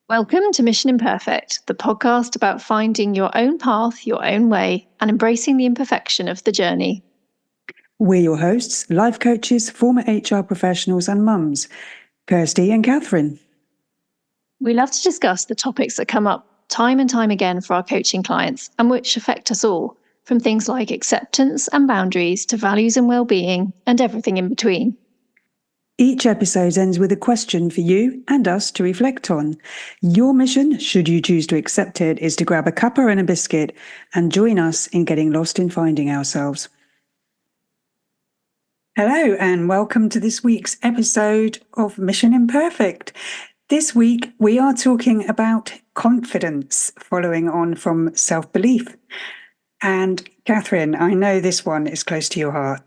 Welcome to Mission Imperfect, the podcast about finding your own path, your own way, and embracing the imperfection of the journey. We're your hosts, life coaches, former HR professionals, and mums, Kirsty and Catherine. We love to discuss the topics that come up time and time again for our coaching clients and which affect us all, from things like acceptance and boundaries to values and well-being and everything in between. Each episode ends with a question for you and us to reflect on. Your mission, should you choose to accept it, is to grab a cuppa and a biscuit and join us in getting lost in finding ourselves. Hello, and welcome to this week's episode of Mission Imperfect. This week, we are talking about confidence, following on from self-belief. And Catherine, I know this one is close to your heart.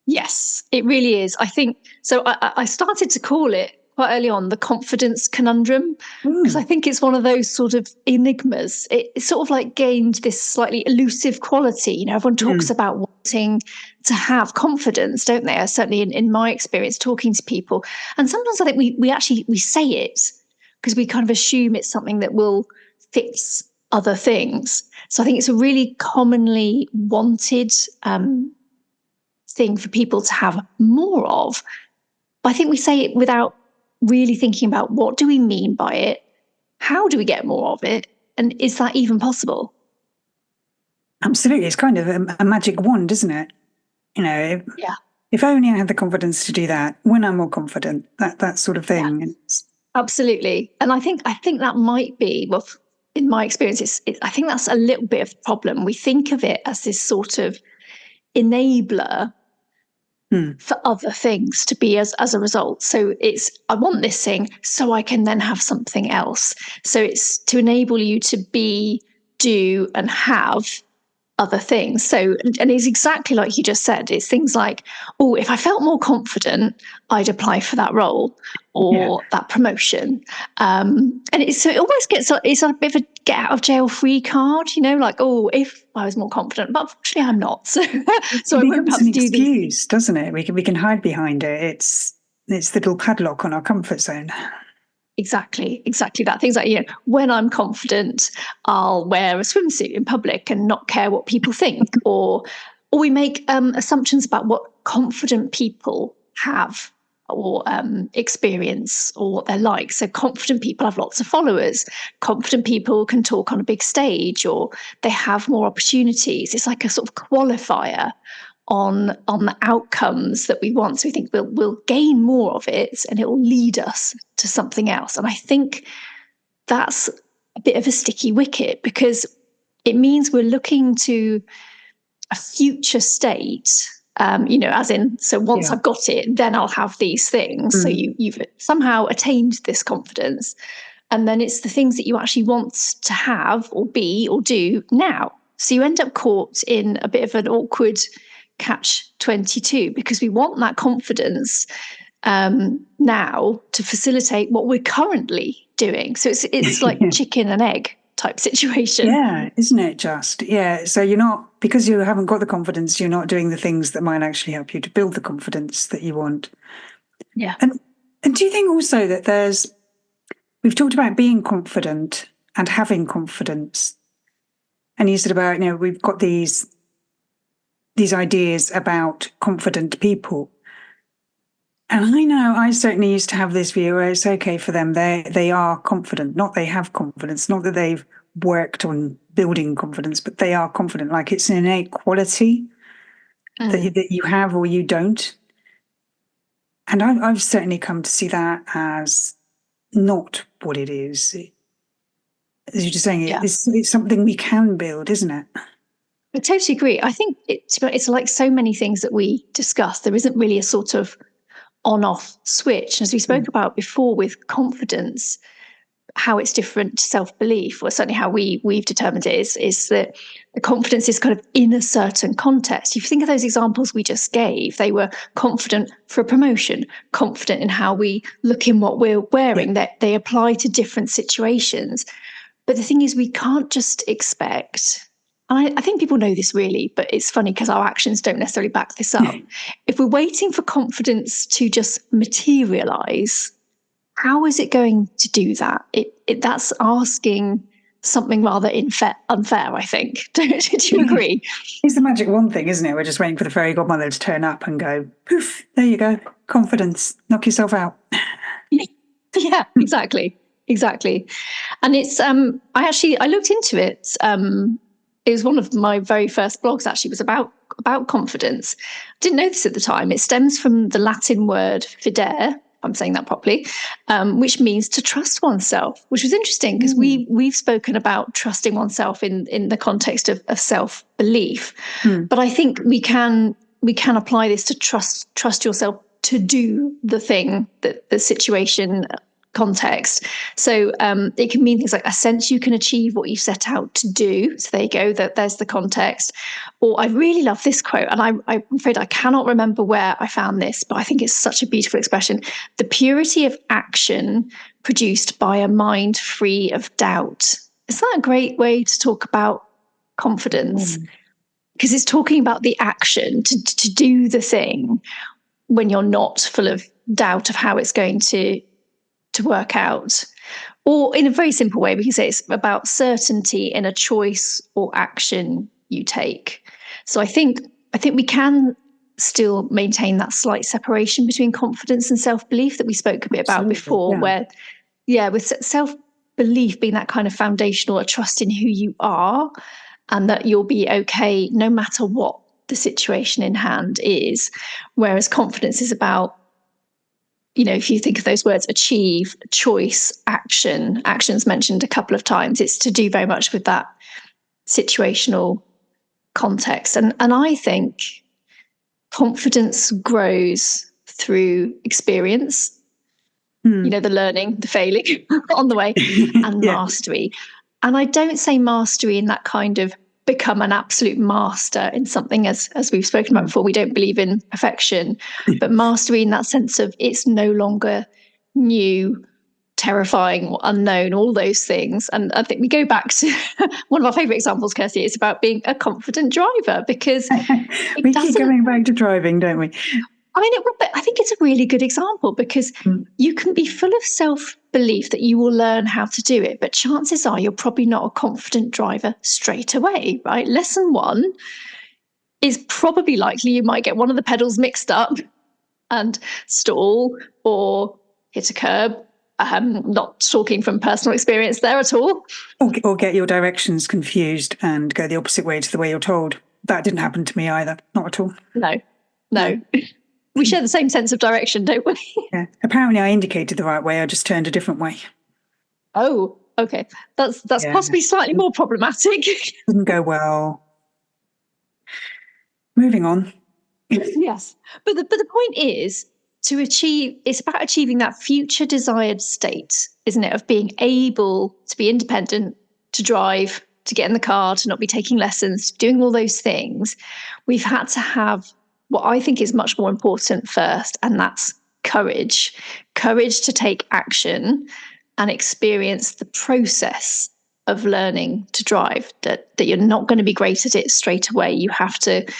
Yes, it really is. I think so. I started to call it quite early on the confidence conundrum, because I think it's one of those sort of enigmas. It sort of like gained this slightly elusive quality. You know, everyone talks about wanting to have confidence, don't they? Certainly in my experience, talking to people. And sometimes I think we say it because we kind of assume it's something that will fix other things. So I think it's a really commonly wanted thing for people to have more of. But I think we say it without really thinking about what do we mean by it? How do we get more of it? And is that even possible? Absolutely. It's kind of a magic wand, isn't it? You know, if only I had the confidence to do that, when I'm more confident, that sort of thing. Yeah, absolutely. And I think that might be, well, in my experience, I think that's a little bit of the problem. We think of it as this sort of enabler for other things to be as a result. So it's, I want this thing so I can then have something else. So it's to enable you to be, do, and have other things. So, and it's exactly like you just said, it's things like, oh, if I felt more confident, I'd apply for that role or that promotion. And so it almost gets, it's a bit of a get out of jail free card, you know, like, oh, if I was more confident, but unfortunately I'm not. So I won't perhaps do these. Doesn't it? We can hide behind it. It's the little padlock on our comfort zone. Exactly that. Things like, you know, when I'm confident, I'll wear a swimsuit in public and not care what people think. or we make assumptions about what confident people have or experience or what they're like. So confident people have lots of followers. Confident people can talk on a big stage, or they have more opportunities. It's like a sort of qualifier on the outcomes that we want. So we think we'll gain more of it and it will lead us to something else. And I think that's a bit of a sticky wicket, because it means we're looking to a future state, you know, as in, so once I've got it, then I'll have these things. So you've somehow attained this confidence. And then it's the things that you actually want to have or be or do now. So you end up caught in a bit of an awkward catch-22, because we want that confidence now to facilitate what we're currently doing. So it's like chicken and egg type situation. Yeah, isn't it just? Yeah. So you're not, because you haven't got the confidence, you're not doing the things that might actually help you to build the confidence that you want. Yeah. And do you think also that we've talked about being confident and having confidence, and you said about, you know, we've got these ideas about confident people. And I know I certainly used to have this view where it's okay for them. They are confident, not they have confidence, not that they've worked on building confidence, but they are confident. Like it's an innate quality that you have or you don't. And I've certainly come to see that as not what it is. As you're just saying, it's something we can build, isn't it? I totally agree. I think it's like so many things that we discuss. There isn't really a sort of on-off switch. As we spoke about before with confidence, how it's different to self-belief, or certainly how we've determined it is that the confidence is kind of in a certain context. If you think of those examples we just gave, they were confident for a promotion, confident in how we look in what we're wearing, that they apply to different situations. But the thing is, we can't just expect, and I think people know this really, but it's funny because our actions don't necessarily back this up. If we're waiting for confidence to just materialize, how is it going to do that? That's asking something rather unfair, I think. Do you agree? It's the magic wand thing, isn't it? We're just waiting for the fairy godmother to turn up and go, poof, there you go. Confidence. Knock yourself out. Yeah, exactly. And it's I looked into it. It was one of my very first blogs, actually, was about confidence. Didn't know this at the time. It stems from the Latin word fidere, I'm saying that properly, which means to trust oneself, which was interesting because we've spoken about trusting oneself in the context of self-belief. But I think we can apply this to trust yourself to do the thing, that the situation, context. So it can mean things like a sense you can achieve what you set out to do. So there you go, there's the context. Or I really love this quote, and I'm afraid I cannot remember where I found this, but I think it's such a beautiful expression. The purity of action produced by a mind free of doubt. Is that a great way to talk about confidence? Because it's talking about the action to do the thing when you're not full of doubt of how it's going to work out. Or in a very simple way, we can say it's about certainty in a choice or action you take. So I think we can still maintain that slight separation between confidence and self-belief that we spoke a bit about before, where, with self-belief being that kind of foundational, a trust in who you are and that you'll be okay no matter what the situation in hand is. Whereas confidence is about, if you think of those words, achieve, choice, action's mentioned a couple of times. It's to do very much with that situational context. And I think confidence grows through experience, the learning, the failing on the way, and mastery. And I don't say mastery in that kind of become an absolute master in something, as we've spoken about before. We don't believe in perfection, but mastery in that sense of it's no longer new, terrifying, or unknown, all those things. And I think we go back to one of our favourite examples, Kirsty, is about being a confident driver, because we keep going back to driving, don't we? I think it's a really good example, because you can be full of self-belief that you will learn how to do it, but chances are you're probably not a confident driver straight away, right? Lesson one is probably likely you might get one of the pedals mixed up and stall or hit a curb. Not talking from personal experience there at all. Or get your directions confused and go the opposite way to the way you're told. That didn't happen to me either, not at all. No. We share the same sense of direction, don't we? Yeah. Apparently I indicated the right way, I just turned a different way. Oh, okay. That's possibly slightly more problematic. Didn't go well. Moving on. Yes. But the point is it's about achieving that future desired state, isn't it? Of being able to be independent, to drive, to get in the car, to not be taking lessons, doing all those things. We've had to have what I think is much more important first, and that's courage to take action and experience the process of learning to drive, that you're not going to be great at it straight away. You have to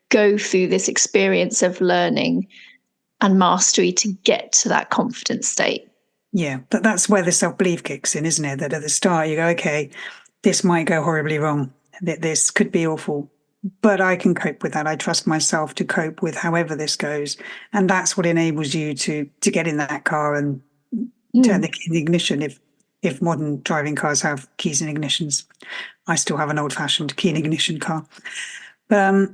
go through this experience of learning and mastery to get to that confident state. Yeah, that's where the self-belief kicks in, isn't it? That at the start you go, okay, this might go horribly wrong, this could be awful, but I can cope with that. I trust myself to cope with however this goes. And that's what enables you to get in that car and turn the key in the ignition, if modern driving cars have keys and ignitions. I still have an old-fashioned key and ignition car. But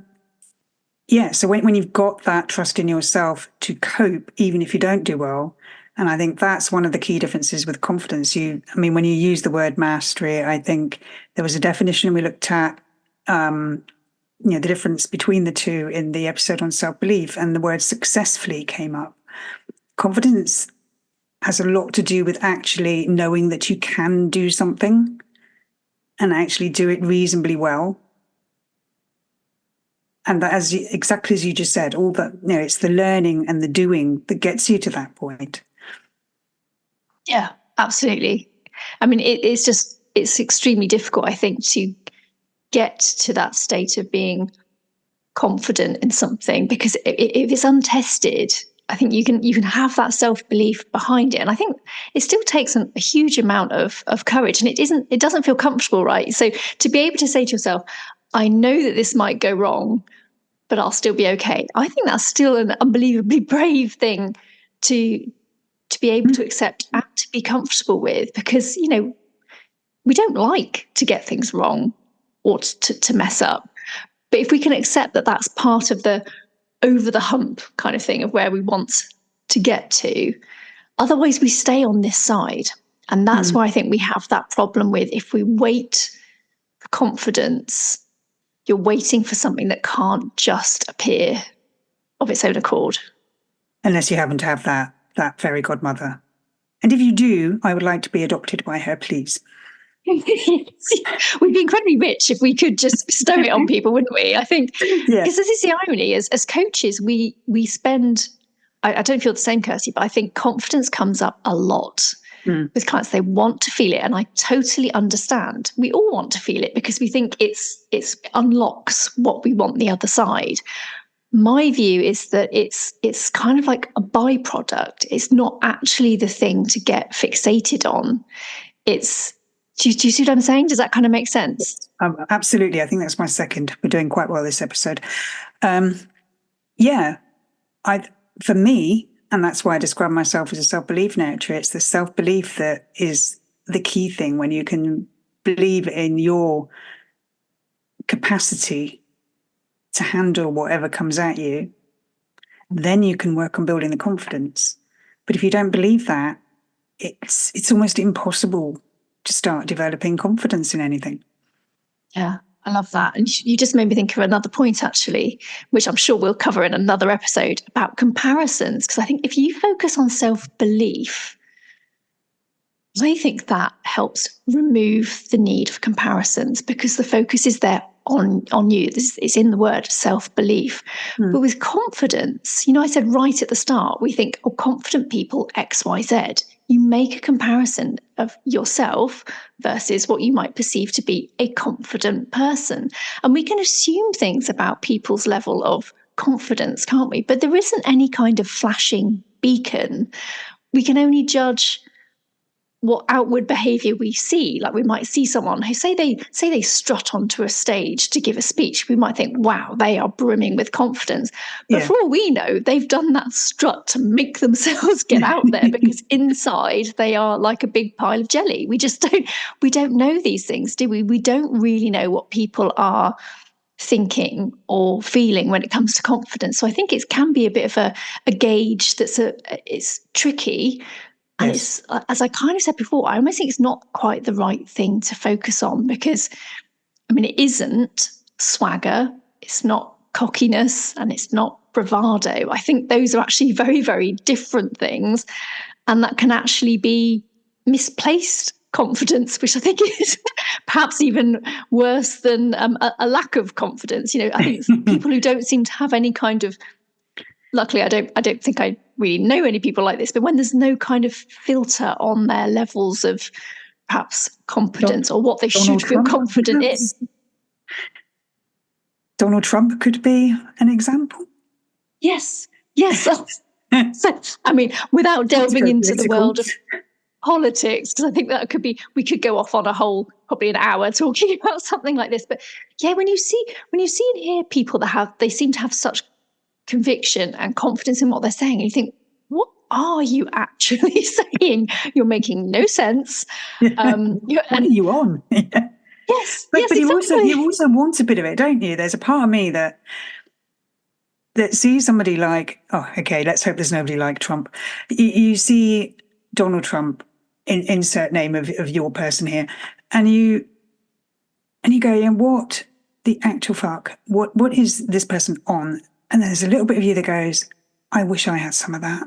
so when you've got that trust in yourself to cope, even if you don't do well, and I think that's one of the key differences with confidence. When you use the word mastery, I think there was a definition we looked at, the difference between the two in the episode on self-belief, and the word successfully came up. Confidence has a lot to do with actually knowing that you can do something and actually do it reasonably well. And that, exactly as you just said, all that, it's the learning and the doing that gets you to that point. Yeah, absolutely. It's extremely difficult, I think, to get to that state of being confident in something, because if it's untested, I think you can have that self-belief behind it. And I think it still takes a huge amount of courage, and it doesn't feel comfortable, right? So to be able to say to yourself, I know that this might go wrong, but I'll still be okay. I think that's still an unbelievably brave thing to be able to accept and to be comfortable with, because, we don't like to get things wrong or to mess up. But if we can accept that that's part of the over the hump kind of thing of where we want to get to, otherwise we stay on this side. And that's why I think we have that problem with, if we wait for confidence, you're waiting for something that can't just appear of its own accord. Unless you happen to have that fairy godmother. And if you do, I would like to be adopted by her, please. We'd be incredibly rich if we could just bestow it on people, wouldn't we? I think, because this is the irony, as coaches, we spend, I don't feel the same, Kirsty, but I think confidence comes up a lot with clients. They want to feel it, and I totally understand. We all want to feel it because we think it unlocks what we want the other side. My view is that it's kind of like a byproduct. It's not actually the thing to get fixated on. Do you see what I'm saying? Does that kind of make sense? Absolutely. I think that's my second. We're doing quite well this episode. For me, and that's why I describe myself as a self-belief nurturer, it's the self-belief that is the key thing. When you can believe in your capacity to handle whatever comes at you, then you can work on building the confidence. But if you don't believe that, it's almost impossible to start developing confidence in anything. Yeah, I love that. And you just made me think of another point, actually, which I'm sure we'll cover in another episode, about comparisons. Because I think if you focus on self-belief, I think that helps remove the need for comparisons, because the focus is there on you. It's in the word self-belief. But with confidence, I said right at the start, we think, confident people X, Y, Z. You make a comparison of yourself versus what you might perceive to be a confident person. And we can assume things about people's level of confidence, can't we? But there isn't any kind of flashing beacon. We can only judge what outward behavior we see. Like, we might see someone who say they strut onto a stage to give a speech. We might think, wow, they are brimming with confidence. But for all we know, they've done that strut to make themselves get out there, because inside they are like a big pile of jelly. We don't know these things, do we? We don't really know what people are thinking or feeling when it comes to confidence. So I think it can be a bit of a gauge it's tricky. And it's, as I kind of said before, I almost think it's not quite the right thing to focus on, because, it isn't swagger, it's not cockiness, and it's not bravado. I think those are actually very, very different things, and that can actually be misplaced confidence, which I think is perhaps even worse than a lack of confidence. I think it's people who don't seem to have any kind of, luckily, I don't think I really know any people like this, but when there's no kind of filter on their levels of perhaps competence or what they should feel confident in. Donald Trump could be an example. Yes. Without delving into the world of politics, because I think that we could go off on a whole, probably an hour talking about something like this. But yeah, when you see and hear people they seem to have such conviction and confidence in what they're saying, and you think, what are you actually saying? You're making no sense. What are you on? Yes, but exactly. you also want a bit of it, don't you? There's a part of me that sees somebody like, let's hope there's nobody like Trump. You see Donald Trump, insert name of your person here, and you go, what the actual fuck? What is this person on? And there's a little bit of you that goes, I wish I had some of that.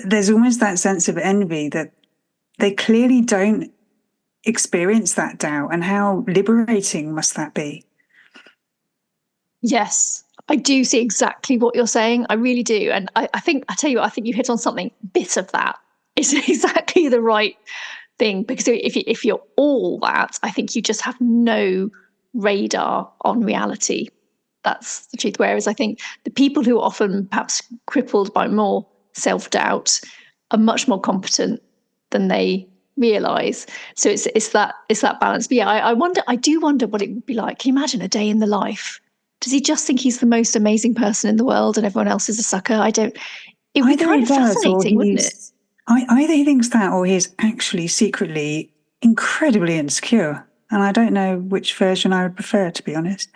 There's almost that sense of envy that they clearly don't experience that doubt, and how liberating must that be? Yes, I do see exactly what you're saying. I really do. And I think you hit on something, bit of that. It's exactly the right thing, because if you're all that, I think you just have no radar on reality. that's the truth. Whereas I think the people who are often perhaps crippled by more self-doubt are much more competent than they realize. So it's that balance. But yeah, I do wonder what it would be like. Can you imagine a day in the life? Does he just think he's the most amazing person in the world and everyone else is a sucker? It would be Either kind he of does, or fascinating, wouldn't it? either he thinks that, or he's actually secretly incredibly insecure. And I don't know which version I would prefer, to be honest.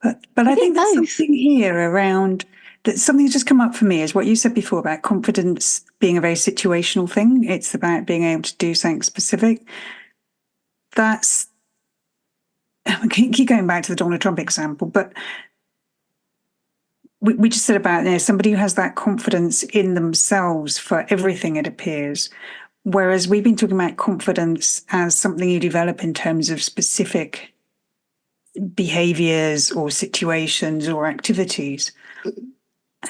But I I think think there's both. something here around that. Something that's just come up for me is what you said before about confidence being a very situational thing. It's about being able to do something specific. That's, I keep going back to the Donald Trump example, but we just said about somebody who has that confidence in themselves for everything, it appears. Whereas we've been talking about confidence as something you develop in terms of specific behaviors or situations or activities.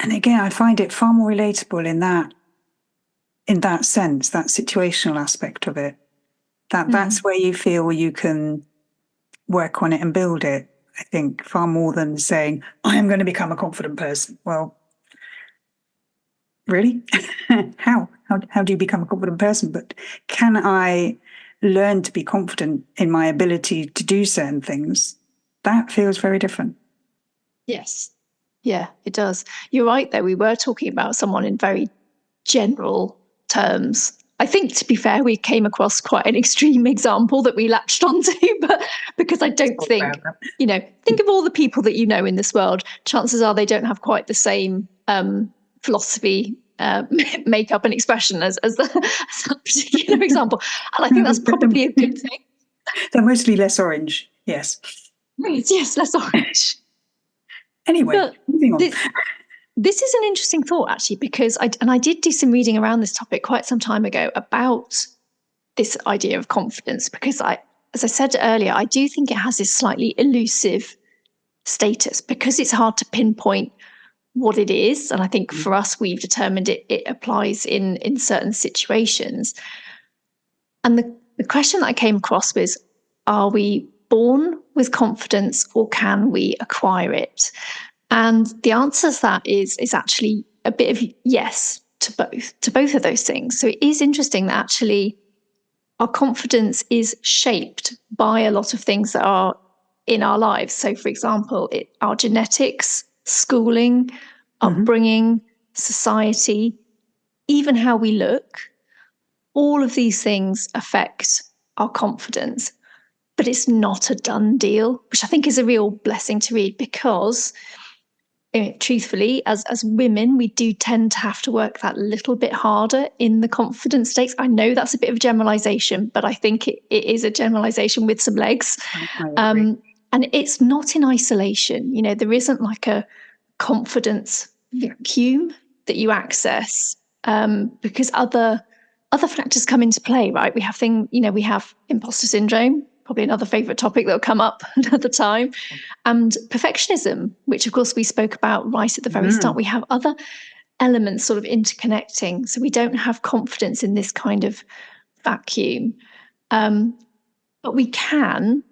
And again, I find it far more relatable in that sense, that situational aspect of it. That's where you feel you can work on it and build it. I think far more than saying, I am going to become a confident person. Well, really? How? How do you become a confident person? But can I learn to be confident in my ability to do certain things? That feels very different. Yes. Yeah, it does. You're right, though. We were talking about someone in very general terms. I think, to be fair, we came across quite an extreme example that we latched onto, but because I don't think, think of all the people that you know in this world, chances are they don't have quite the same philosophy, makeup and expression as that particular example. And I think that's probably a good thing. They're mostly less orange, yes. Yes, less orange. Anyway, But moving on. this is an interesting thought, actually, because I did do some reading around this topic quite some time ago about this idea of confidence, because as I said earlier, I do think it has this slightly elusive status because it's hard to pinpoint what it is. And I think for us, we've determined it applies in certain situations. And the question that I came across was, are we born with confidence or can we acquire it? And the answer to that is actually a bit of yes to both of those things. So it is interesting that actually our confidence is shaped by a lot of things that are in our lives. So, for example, our genetics, schooling, upbringing, society, even how we look, all of these things affect our confidence. But it's not a done deal, which I think is a real blessing to read, because truthfully, as women, we do tend to have to work that little bit harder in the confidence stakes. I know that's a bit of a generalization, but I think it is a generalization with some legs. And it's not in isolation. There isn't like a confidence vacuum that you access, because other factors come into play, right? We have imposter syndrome, probably another favorite topic that will come up another time, and perfectionism, which of course we spoke about right at the very start. We have other elements sort of interconnecting, so we don't have confidence in this kind of vacuum, but we can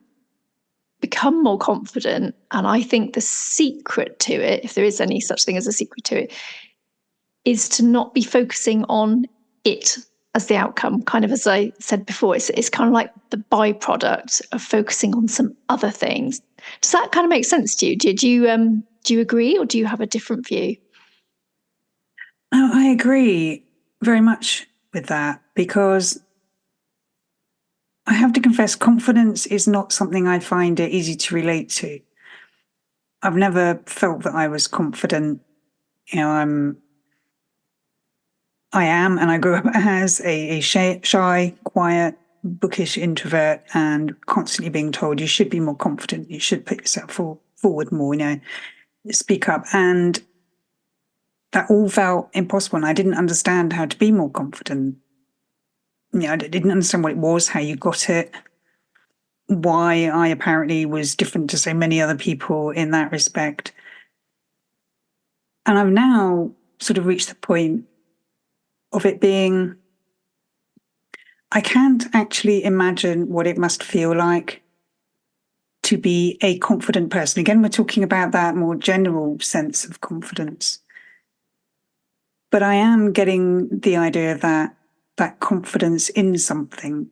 become more confident. And I think the secret to it, if there is any such thing as a secret to it, is to not be focusing on it as the outcome. Kind of, as I said before, it's kind of like the byproduct of focusing on some other things. Does that kind of make sense to you? Do you agree, or do you have a different view? No, I agree very much with that, because I have to confess, confidence is not something I find it easy to relate to. I've never felt that I was confident. I am, and I grew up as a shy, quiet, bookish introvert, and constantly being told you should be more confident, you should put yourself forward more, speak up. And that all felt impossible, and I didn't understand how to be more confident. I didn't understand what it was, how you got it, why I apparently was different to so many other people in that respect. And I've now sort of reached the point of it being, I can't actually imagine what it must feel like to be a confident person? Again, we're talking about that more general sense of confidence. But I am getting the idea that confidence in something.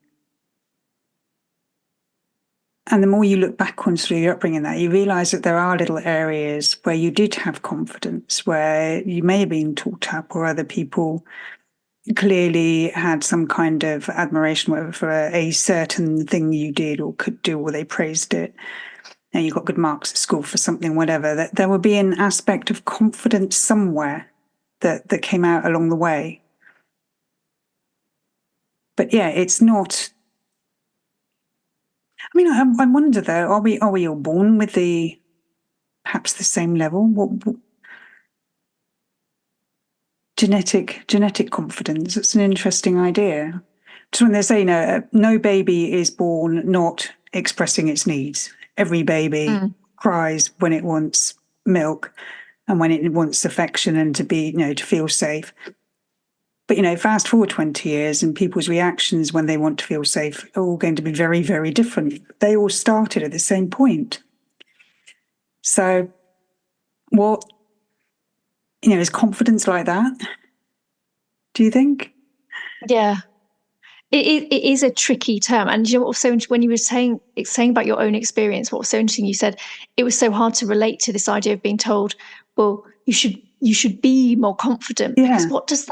And the more you look back on through your upbringing, that you realize that there are little areas where you did have confidence, where you may have been taught up, or other people clearly had some kind of admiration, whatever, for a certain thing you did or could do, or they praised it. And you got good marks at school for something, whatever. That there would be an aspect of confidence somewhere that came out along the way. But yeah, it's not. I mean, I wonder though, are we all born with perhaps the same level? What genetic confidence? It's an interesting idea. Just when they say, no baby is born not expressing its needs. Every baby cries when it wants milk and when it wants affection and to be, to feel safe. But, fast forward 20 years and people's reactions when they want to feel safe are all going to be very, very different. They all started at the same point. So what, is confidence like that? Do you think? Yeah. It is a tricky term. And you know what was so interesting when you were saying about your own experience, what was so interesting, you said it was so hard to relate to this idea of being told, well, you should be more confident. Yeah. Because what does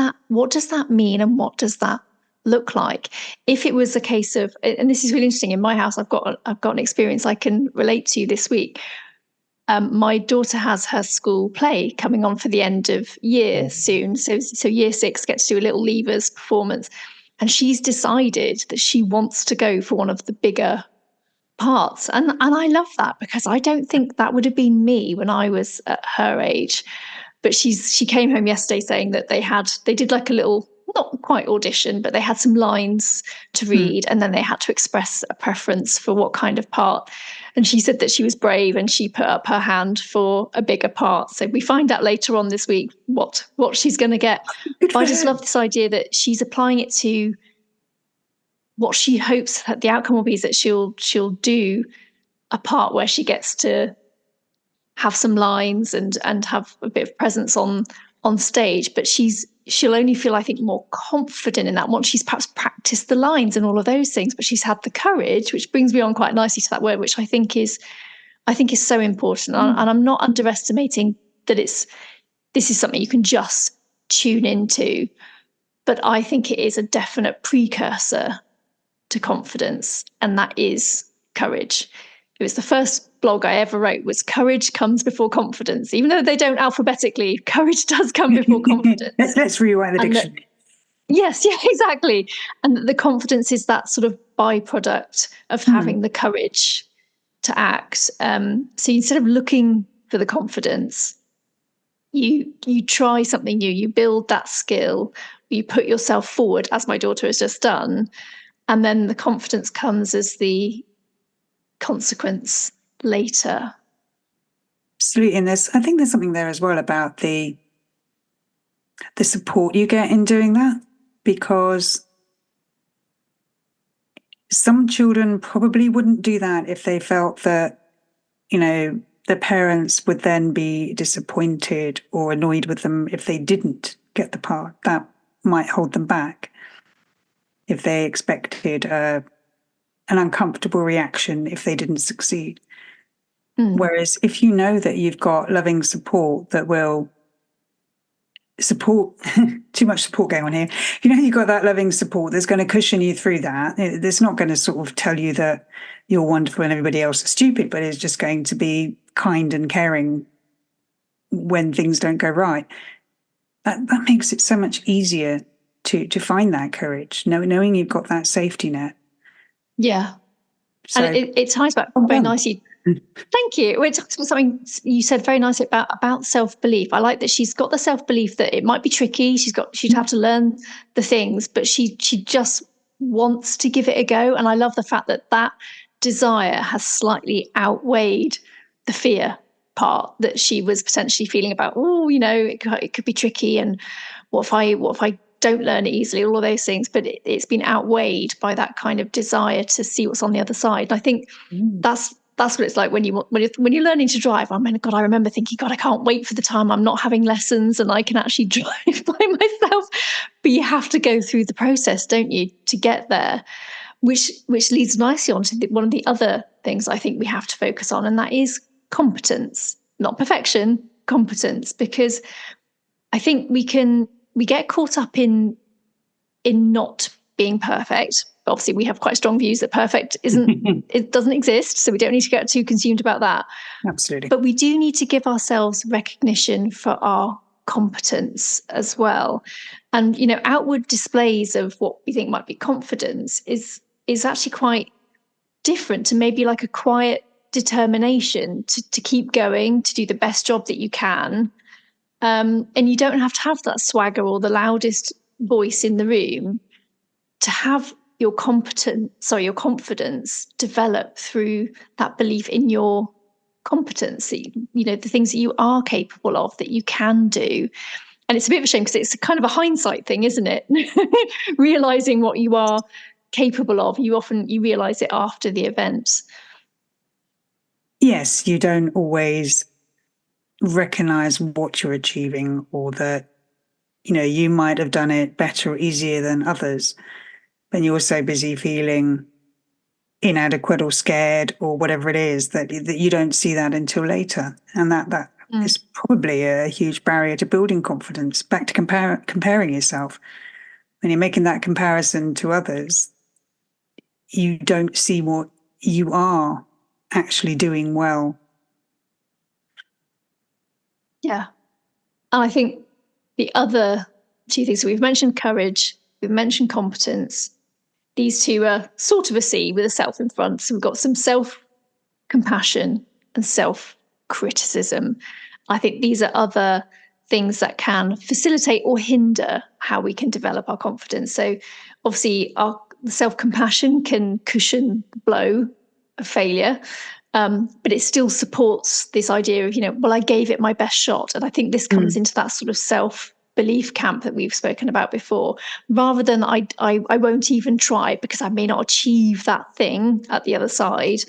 that mean, and what does that look like? If it was a case of, and this is really interesting, in my house I've got an experience I can relate to this week. My daughter has her school play coming on for the end of year soon. So year 6 gets to do a little leavers performance. And she's decided that she wants to go for one of the bigger parts. And I love that, because I don't think that would have been me when I was at her age. But she came home yesterday saying that they did like a little, not quite audition, but they had some lines to read, and then they had to express a preference for what kind of part. And she said that she was brave and she put up her hand for a bigger part. So we find out later on this week what she's going to get. But I just love this idea that she's applying it to what she hopes that the outcome will be, is that she'll do a part where she gets to have some lines and have a bit of presence on stage. But she'll only feel, I think, more confident in that once she's perhaps practiced the lines and all of those things. But she's had the courage, which brings me on quite nicely to that word, which I think is so important. And I'm not underestimating that this is something you can just tune into, but I think it is a definite precursor to confidence, and that is courage. It was the first blog I ever wrote, was courage comes before confidence. Even though they don't alphabetically, courage does come before confidence. Let's rewrite the dictionary. Yes, yeah, exactly. And the confidence is that sort of byproduct of having the courage to act. So instead of looking for the confidence, you try something new, you build that skill, you put yourself forward, as my daughter has just done, and then the confidence comes as the consequence later. Absolutely. And I think there's something there as well about the support you get in doing that, because some children probably wouldn't do that if they felt that, their parents would then be disappointed or annoyed with them if they didn't get the part. That might hold them back if they expected an uncomfortable reaction if they didn't succeed. Whereas if you know that you've got loving support that will support, too much support going on here, you've got that loving support that's going to cushion you through that. It's not going to sort of tell you that you're wonderful and everybody else is stupid, but it's just going to be kind and caring when things don't go right. That makes it so much easier to find that courage, knowing you've got that safety net. Yeah. So, and it ties back very nicely. Thank you. It talks about something you said very nicely about self-belief. I like that she's got the self-belief that it might be tricky. She'd have to learn the things, but she just wants to give it a go. And I love the fact that desire has slightly outweighed the fear part that she was potentially feeling about, it could be tricky, and what if I don't learn it easily, all of those things. But it's been outweighed by that kind of desire to see what's on the other side. And I think that's what it's like when you're learning to drive. I mean, God, I remember thinking, God, I can't wait for the time I'm not having lessons and I can actually drive by myself. But you have to go through the process, don't you, to get there? Which leads nicely on to one of the other things I think we have to focus on, and that is competence, not perfection, competence, because I think we get caught up in not being perfect. Obviously, we have quite strong views that perfect it doesn't exist, so we don't need to get too consumed about that. Absolutely. But we do need to give ourselves recognition for our competence as well. And, outward displays of what we think might be confidence is actually quite different to maybe like a quiet determination to keep going, to do the best job that you can. And you don't have to have that swagger or the loudest voice in the room to have your confidence develop through that belief in your competency, the things that you are capable of, that you can do. And it's a bit of a shame because it's kind of a hindsight thing, isn't it? Realizing what you are capable of, you realize it after the event. Yes, you don't always recognize what you're achieving, or that you might have done it better or easier than others, but you're so busy feeling inadequate or scared or whatever it is that you don't see that until later. And that is probably a huge barrier to building confidence. Back to comparing yourself. When you're making that comparison to others, you don't see what you are actually doing well. Yeah. And I think the other two things, so we've mentioned courage, we've mentioned competence. These two are sort of a C with a self in front. So we've got some self-compassion and self-criticism. I think these are other things that can facilitate or hinder how we can develop our confidence. So obviously our self-compassion can cushion the blow of failure, but it still supports this idea of, well, I gave it my best shot. And I think this comes into that sort of self-belief camp that we've spoken about before, rather than I won't even try because I may not achieve that thing at the other side.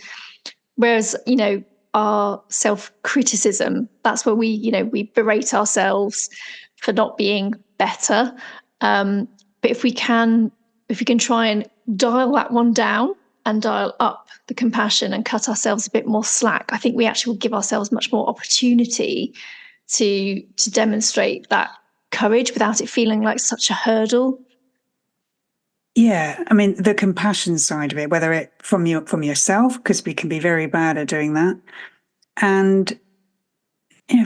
Whereas, our self-criticism, that's where we berate ourselves for not being better. But if we can try and dial that one down and dial up the compassion and cut ourselves a bit more slack, I think we actually will give ourselves much more opportunity to demonstrate that courage without it feeling like such a hurdle. Yeah, I mean, the compassion side of it, whether it from yourself, because we can be very bad at doing that, and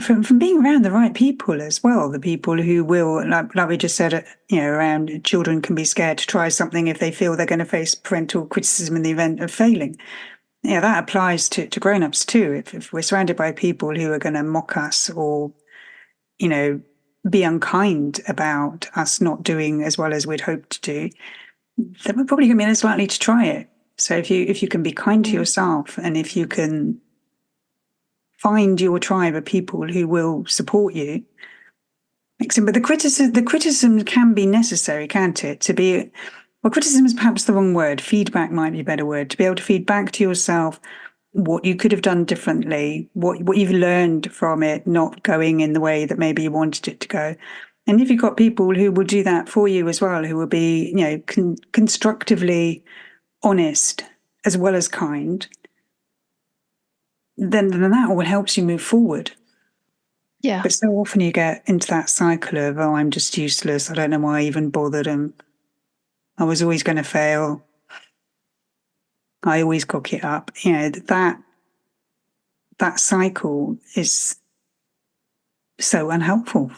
from being around the right people as well, the people who will, like we just said, around children can be scared to try something if they feel they're going to face parental criticism in the event of failing. Yeah, that applies to grown-ups too. If we're surrounded by people who are going to mock us or, be unkind about us not doing as well as we'd hoped to do, then we're probably going to be less likely to try it. So if you can be kind to yourself, and if you can find your tribe of people who will support you, but the criticism can be necessary, can't it? Criticism is perhaps the wrong word. Feedback might be a better word. To be able to feed back to yourself what you could have done differently, what you've learned from it not going in the way that maybe you wanted it to go. And if you've got people who will do that for you as well, who will be, constructively honest as well as kind, then that all helps you move forward. Yeah. But so often you get into that cycle of, oh, I'm just useless. I don't know why I even bothered, and I was always going to fail. I always cock it up. That cycle is so unhelpful.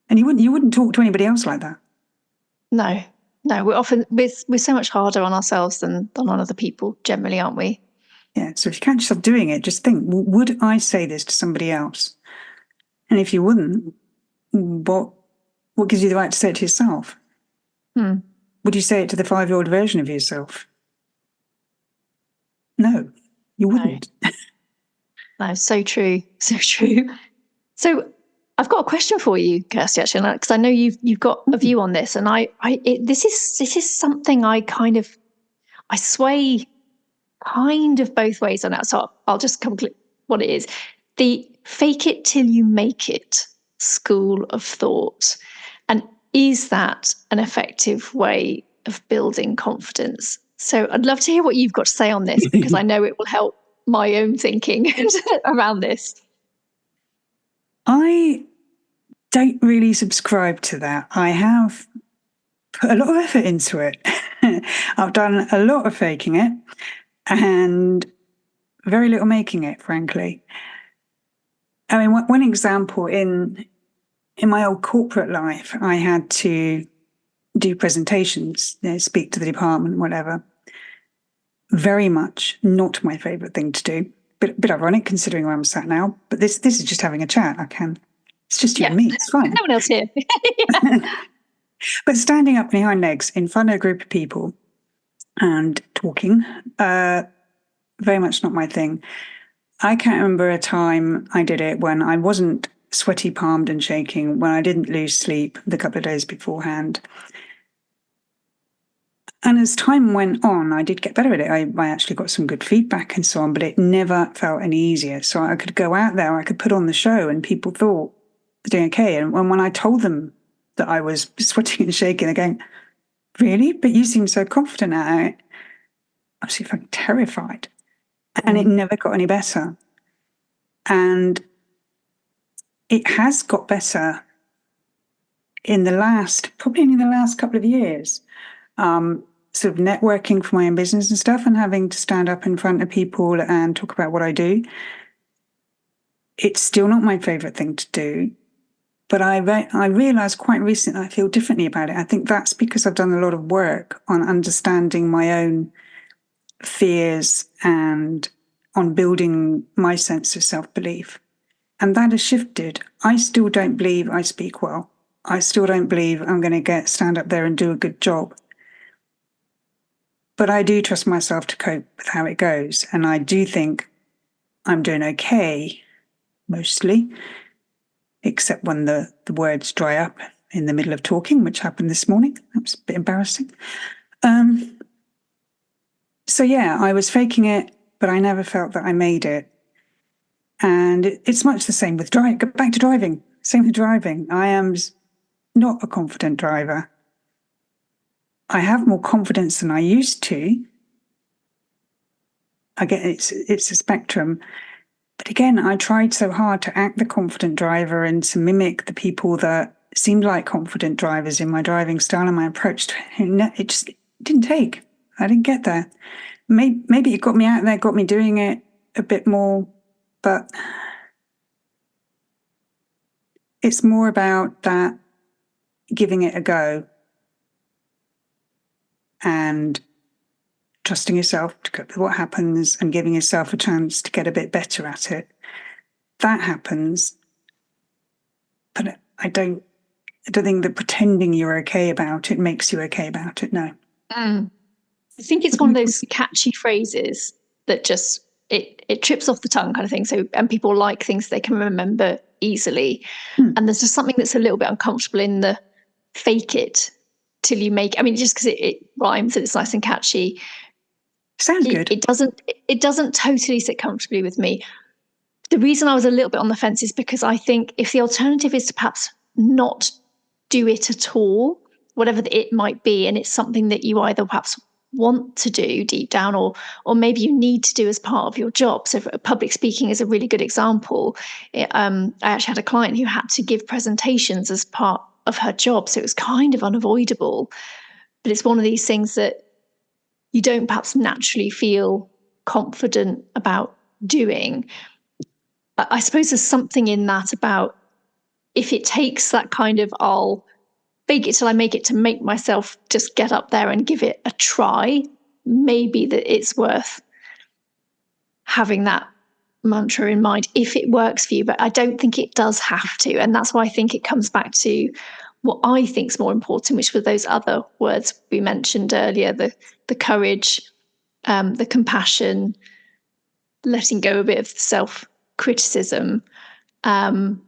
And you wouldn't talk to anybody else like that. No, we're so much harder on ourselves than on other people generally, aren't we? Yeah. So if you catch yourself doing it, just think, would I say this to somebody else? And if you wouldn't, what gives you the right to say it to yourself? Would you say it to the 5-year-old version of yourself? No, you wouldn't. No, so true. So true. So I've got a question for you, Kirsty, actually, because I know you've got a view on this, and this is something I sway kind of both ways on that. So I'll just come what it is. The fake it till you make it school of thought. And is that an effective way of building confidence? So I'd love to hear what you've got to say on this, because I know it will help my own thinking around this. I don't really subscribe to that. I have put a lot of effort into it. I've done a lot of faking it and very little making it, frankly. I mean, one example, in my old corporate life, I had to do presentations, speak to the department, whatever. Very much not my favourite thing to do. Bit ironic considering where I'm sat now, but this is just having a chat. It's just you and me. It's fine. No one else here. But standing up on your hind legs in front of a group of people and talking, very much not my thing. I can't remember a time I did it when I wasn't sweaty palmed and shaking, when I didn't lose sleep the couple of days beforehand. And as time went on, I did get better at it. I actually got some good feedback and so on, but it never felt any easier. So I could go out there, I could put on the show, and people thought they're doing okay. And when I told them that I was sweating and shaking, they're going, really? But you seem so confident at it. I was fucking terrified. And it never got any better. And it has got better probably in the last couple of years. Sort of networking for my own business and stuff, and having to stand up in front of people and talk about what I do. It's still not my favorite thing to do, but I realized quite recently I feel differently about it. I think that's because I've done a lot of work on understanding my own fears and on building my sense of self-belief. And that has shifted. I still don't believe I speak well. I still don't believe I'm going to stand up there and do a good job. But I do trust myself to cope with how it goes. And I do think I'm doing okay, mostly, except when the words dry up in the middle of talking, which happened this morning. That was a bit embarrassing. So yeah, I was faking it, but I never felt that I made it. And it's much the same with driving. Go back to driving. Same with driving. I am not a confident driver. I have more confidence than I used to. I get it's a spectrum. But again, I tried so hard to act the confident driver and to mimic the people that seemed like confident drivers in my driving style and my approach to it. It just didn't take. I didn't get there. Maybe it got me out there, got me doing it a bit more, but it's more about that giving it a go and trusting yourself to cope with what happens and giving yourself a chance to get a bit better at it. That happens, but I don't think that pretending you're okay about it makes you okay about it. No. I think it's one of those catchy phrases that just it trips off the tongue kind of thing. So, and people like things they can remember easily. And there's just something that's a little bit uncomfortable in the fake it till you make. I mean, just because it rhymes and it's nice and catchy. Sounds good. It doesn't totally sit comfortably with me. The reason I was a little bit on the fence is because I think if the alternative is to perhaps not do it at all, whatever it might be, and it's something that you either perhaps want to do deep down or maybe you need to do as part of your job. So public speaking is a really good example. I actually had a client who had to give presentations as part of her job, so it was kind of unavoidable. But it's one of these things that you don't perhaps naturally feel confident about doing. I suppose there's something in that about if it takes that kind of I'll fake it till I make it to make myself just get up there and give it a try, maybe that it's worth having that mantra in mind if it works for you. But I don't think it does have to. And that's why I think it comes back to what I think is more important, which were those other words we mentioned earlier, the courage, the compassion, letting go a bit of self-criticism, and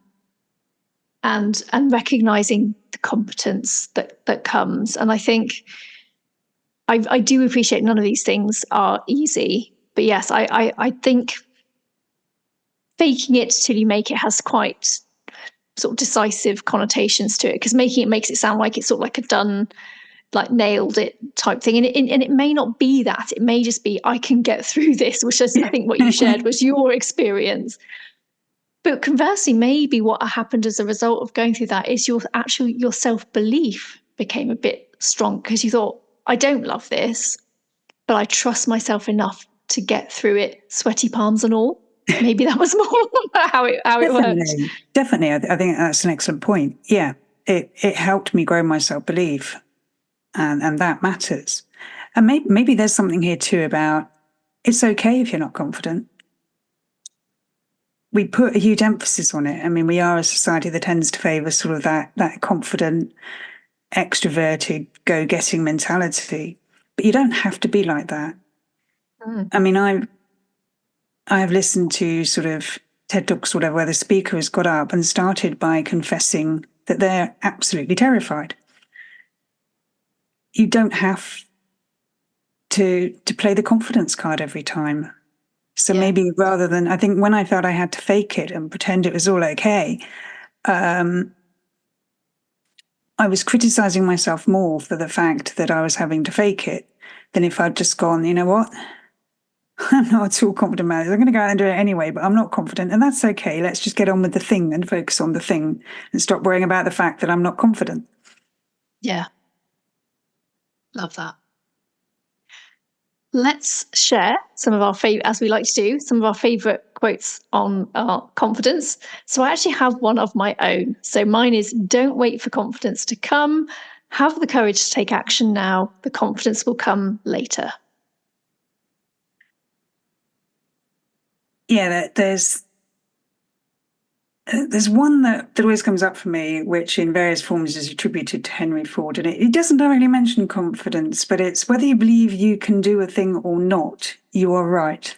recognizing the competence that comes. And I think I do appreciate none of these things are easy, yes, I think faking it till you make it has quite sort of decisive connotations to it, because making it makes it sound like it's sort of like a done, like nailed it type thing, and it may not be that. It may just be, I can get through this, which is, I think what you shared was your experience. But conversely, maybe what happened as a result of going through that is your self-belief became a bit strong, because you thought, I don't love this, but I trust myself enough to get through it, sweaty palms and all. Maybe that was more how it worked. Definitely. I think that's an excellent point. Yeah, it helped me grow my self-belief, and that matters. And maybe there's something here too about, it's okay if you're not confident. We put a huge emphasis on it. I mean, we are a society that tends to favour sort of that confident, extroverted, go-getting mentality. But you don't have to be like that. I mean, I have listened to sort of TED Talks or whatever, where the speaker has got up and started by confessing that they're absolutely terrified. You don't have to play the confidence card every time. So maybe rather than, I think when I felt I had to fake it and pretend it was all okay, I was criticizing myself more for the fact that I was having to fake it than if I'd just gone, you know what? I'm not at all confident about it. I'm going to go out and do it anyway, but I'm not confident. And that's okay. Let's just get on with the thing and focus on the thing and stop worrying about the fact that I'm not confident. Yeah. Love that. Let's share some of our favorite, as we like to do, some of our favorite quotes on our confidence. So I actually have one of my own. So mine is, don't wait for confidence to come. Have the courage to take action now. The confidence will come later. Yeah, there's one that always comes up for me, which in various forms is attributed to Henry Ford. And it doesn't directly mention confidence, but it's, whether you believe you can do a thing or not, you are right.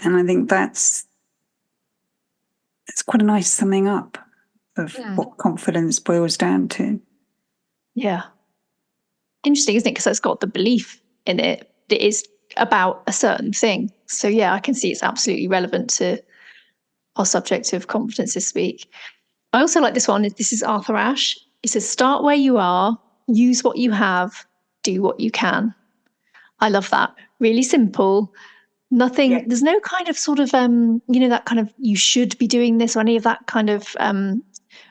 And I think that's quite a nice summing up of what confidence boils down to. Yeah. Interesting, isn't it? Because it's got the belief in it. It is about a certain thing. So yeah, I can see it's absolutely relevant to our subject of confidence this week. I also like this one. This is Arthur Ashe. It says, start where you are, use what you have, do what you can. I love that. Really simple. Nothing, there's no kind of sort of, that kind of, you should be doing this, or any of that kind of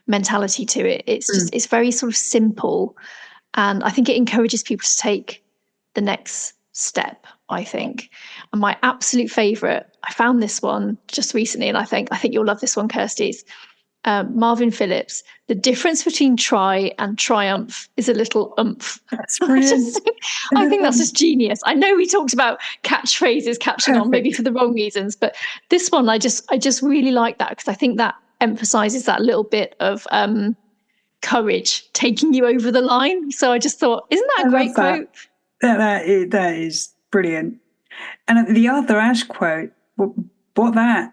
mentality to it. It's just, it's very sort of simple. And I think it encourages people to take the next step, I think. And my absolute favorite, I found this one just recently, and I think you'll love this one, Kirsty. Marvin Phillips, the difference between try and triumph is a little oomph. That's brilliant. I think that's just genius. I know we talked about catchphrases catching on maybe for the wrong reasons, but this one I just really like that, because I think that emphasizes that little bit of courage taking you over the line. So I just thought, isn't that a great quote? That is brilliant. And the Arthur Ashe quote, what that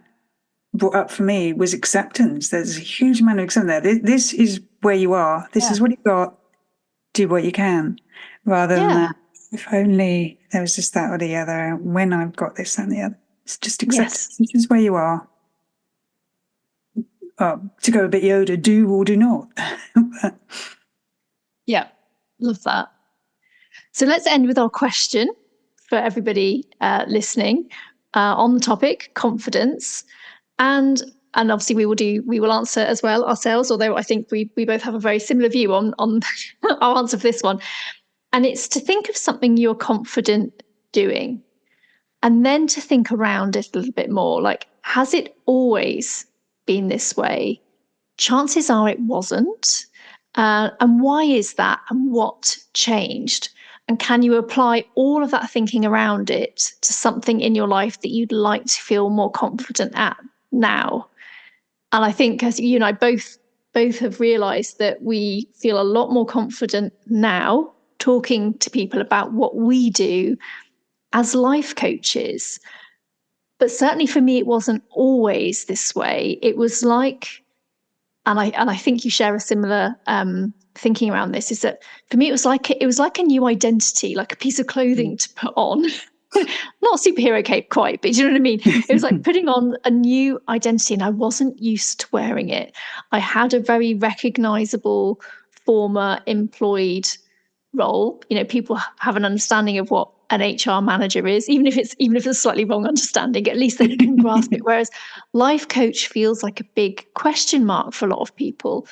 brought up for me was acceptance. There's a huge amount of acceptance there. This is where you are. This is what you've got. Do what you can. Rather than that, if only there was just that or the other, when I've got this and the other. It's just acceptance. This is where you are. To go a bit Yoda, do or do not. Yeah, love that. So let's end with our question for everybody listening on the topic, confidence. And obviously we will answer as well ourselves, although I think we both have a very similar view on our answer for this one. And it's to think of something you're confident doing, and then to think around it a little bit more. Like, has it always been this way? Chances are it wasn't. And why is that? And what changed? And can you apply all of that thinking around it to something in your life that you'd like to feel more confident at now? And I think, as you and I both have realized, that we feel a lot more confident now talking to people about what we do as life coaches. But certainly for me, it wasn't always this way. It was like, and I think you share a similar thinking around this is that for me, it was like a new identity, like a piece of clothing to put on. Not a superhero cape quite, but you know what I mean? It was like putting on a new identity, and I wasn't used to wearing it. I had a very recognizable former employed role. You know, people have an understanding of what an HR manager is, even if it's a slightly wrong understanding, at least they can grasp it. Whereas life coach feels like a big question mark for a lot of people.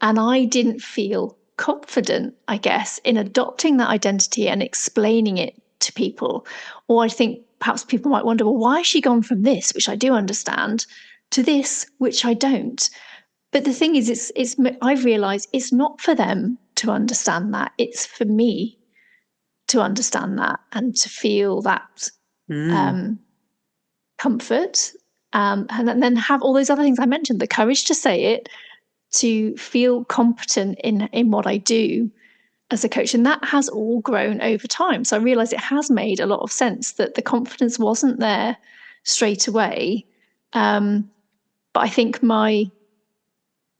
And I didn't feel confident, I guess, in adopting that identity and explaining it to people. Or I think perhaps people might wonder, well, why has she gone from this, which I do understand, to this, which I don't? But the thing is, I've realised it's not for them to understand that. It's for me to understand that and to feel that comfort, and then have all those other things I mentioned, the courage to say it, to feel competent in what I do as a coach. And that has all grown over time. So I realized it has made a lot of sense that the confidence wasn't there straight away. But I think my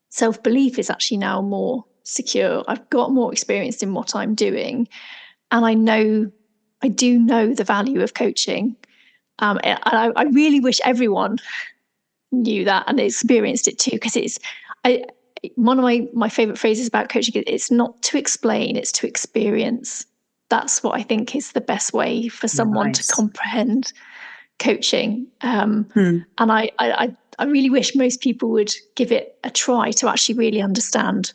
self-belief is actually now more secure. I've got more experience in what I'm doing. And I do know the value of coaching. And I really wish everyone knew that and experienced it too, because one of my favorite phrases about coaching, it's not to explain, it's to experience. That's what I think is the best way for someone to comprehend coaching. And I really wish most people would give it a try to actually really understand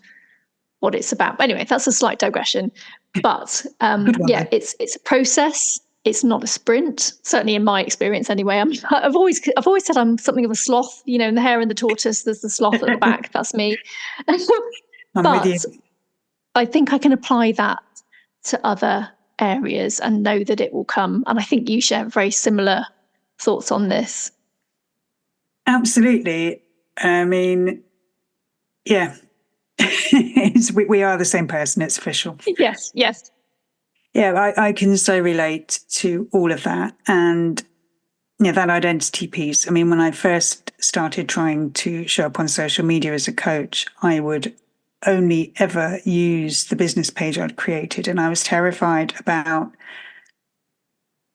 what it's about. But anyway, that's a slight digression. But yeah, it's a process. It's not a sprint, certainly in my experience anyway. I've always said I'm something of a sloth, you know, in The Hare and the Tortoise, there's the sloth at the back, that's me. But I think I can apply that to other areas and know that it will come. And I think you share very similar thoughts on this. Absolutely. I mean, yeah, we are the same person, it's official. Yes. Yeah, I can so relate to all of that. And yeah, that identity piece. I mean, when I first started trying to show up on social media as a coach, I would only ever use the business page I'd created. And I was terrified about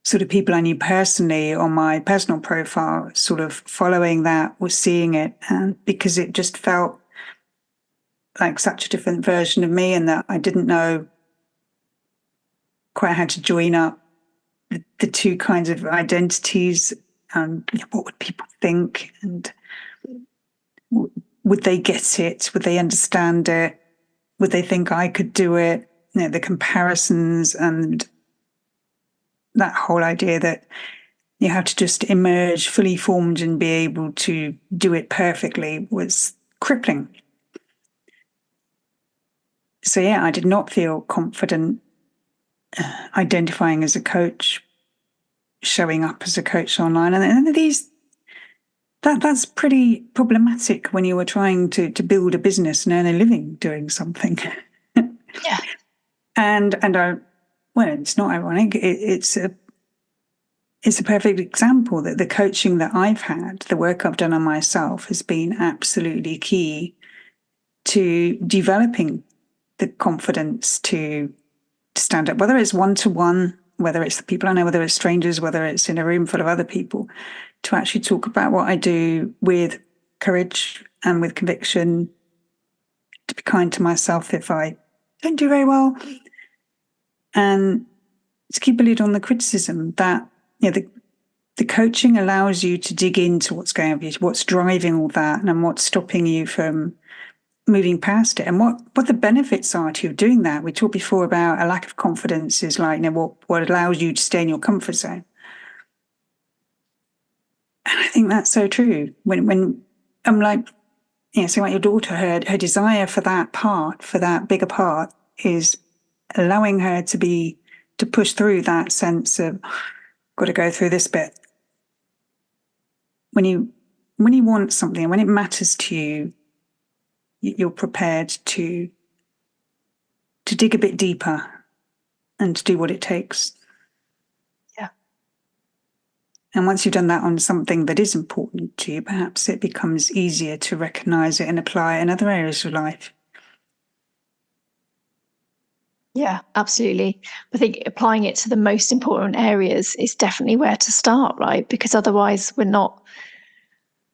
sort of people I knew personally on my personal profile, sort of following that or seeing it. And because it just felt like such a different version of me, and that I didn't know quite how to join up the two kinds of identities. What would people think, and would they get it? Would they understand it? Would they think I could do it? You know, the comparisons and that whole idea that you have to just emerge fully formed and be able to do it perfectly was crippling. So yeah, I did not feel confident identifying as a coach, showing up as a coach online, and that's pretty problematic when you were trying to build a business and earn a living doing something. Yeah. And it's not ironic. It's a perfect example that the coaching that I've had, the work I've done on myself, has been absolutely key to developing the confidence to stand up, whether it's one-to-one, whether it's the people I know, whether it's strangers, whether it's in a room full of other people, to actually talk about what I do with courage and with conviction, to be kind to myself if I don't do very well, and to keep a lid on the criticism. That, you know, the coaching allows you to dig into what's going on, what's driving all that, and what's stopping you from moving past it, and what the benefits are to you doing that. We talked before about a lack of confidence is like, you know, what allows you to stay in your comfort zone. And I think that's so true. When I'm like, you know, so like your daughter, her desire for that part, for that bigger part, is allowing her to push through that sense of, got to go through this bit. When you want something, when it matters to you, you're prepared to dig a bit deeper and to do what it takes. Yeah. And once you've done that on something that is important to you, perhaps it becomes easier to recognize it and apply it in other areas of life. Yeah, absolutely. I think applying it to the most important areas is definitely where to start, right? Because otherwise we're not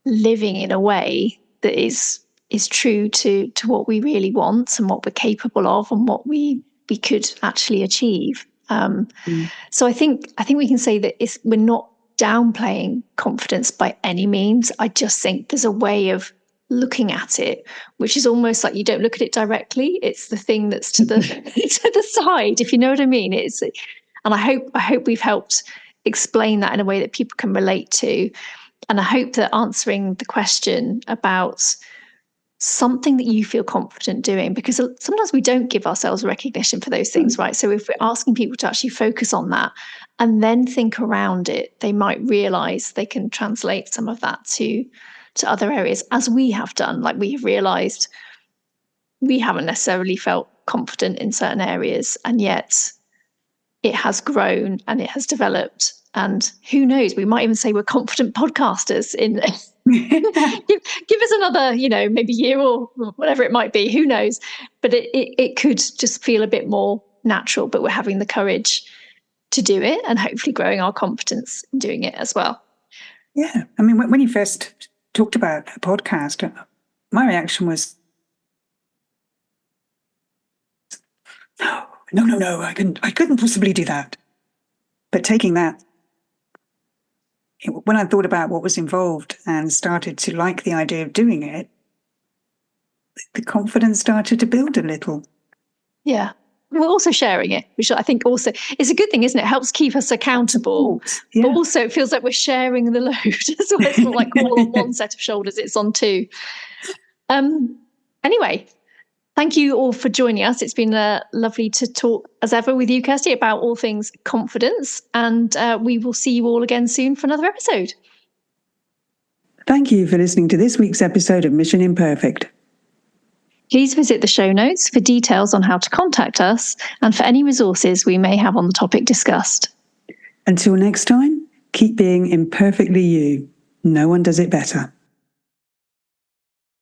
living in a way that is true to what we really want and what we're capable of and what we could actually achieve. So I think we can say that we're not downplaying confidence by any means. I just think there's a way of looking at it, which is almost like you don't look at it directly. It's the thing that's to the to the side, if you know what I mean. And I hope we've helped explain that in a way that people can relate to. And I hope that answering the question about something that you feel confident doing, because sometimes we don't give ourselves recognition for those things, right? So if we're asking people to actually focus on that and then think around it, they might realize they can translate some of that to other areas, as we have done. Like, we have realized we haven't necessarily felt confident in certain areas, and yet it has grown and it has developed. And who knows, we might even say we're confident podcasters in give us another, maybe year or whatever it might be, who knows. But it could just feel a bit more natural, but we're having the courage to do it and hopefully growing our confidence in doing it as well. Yeah. I mean, when you first talked about a podcast, my reaction was, no, I couldn't possibly do that. But taking that, when I thought about what was involved and started to like the idea of doing it, the confidence started to build a little. Yeah. We're also sharing it, which I think also is a good thing, isn't it? It helps keep us accountable. Yeah. But also it feels like we're sharing the load as well. It's not like all on one set of shoulders, it's on two. Anyway, thank you all for joining us. It's been lovely to talk, as ever, with you, Kirsty, about all things confidence. And we will see you all again soon for another episode. Thank you for listening to this week's episode of Mission Imperfect. Please visit the show notes for details on how to contact us and for any resources we may have on the topic discussed. Until next time, keep being imperfectly you. No one does it better.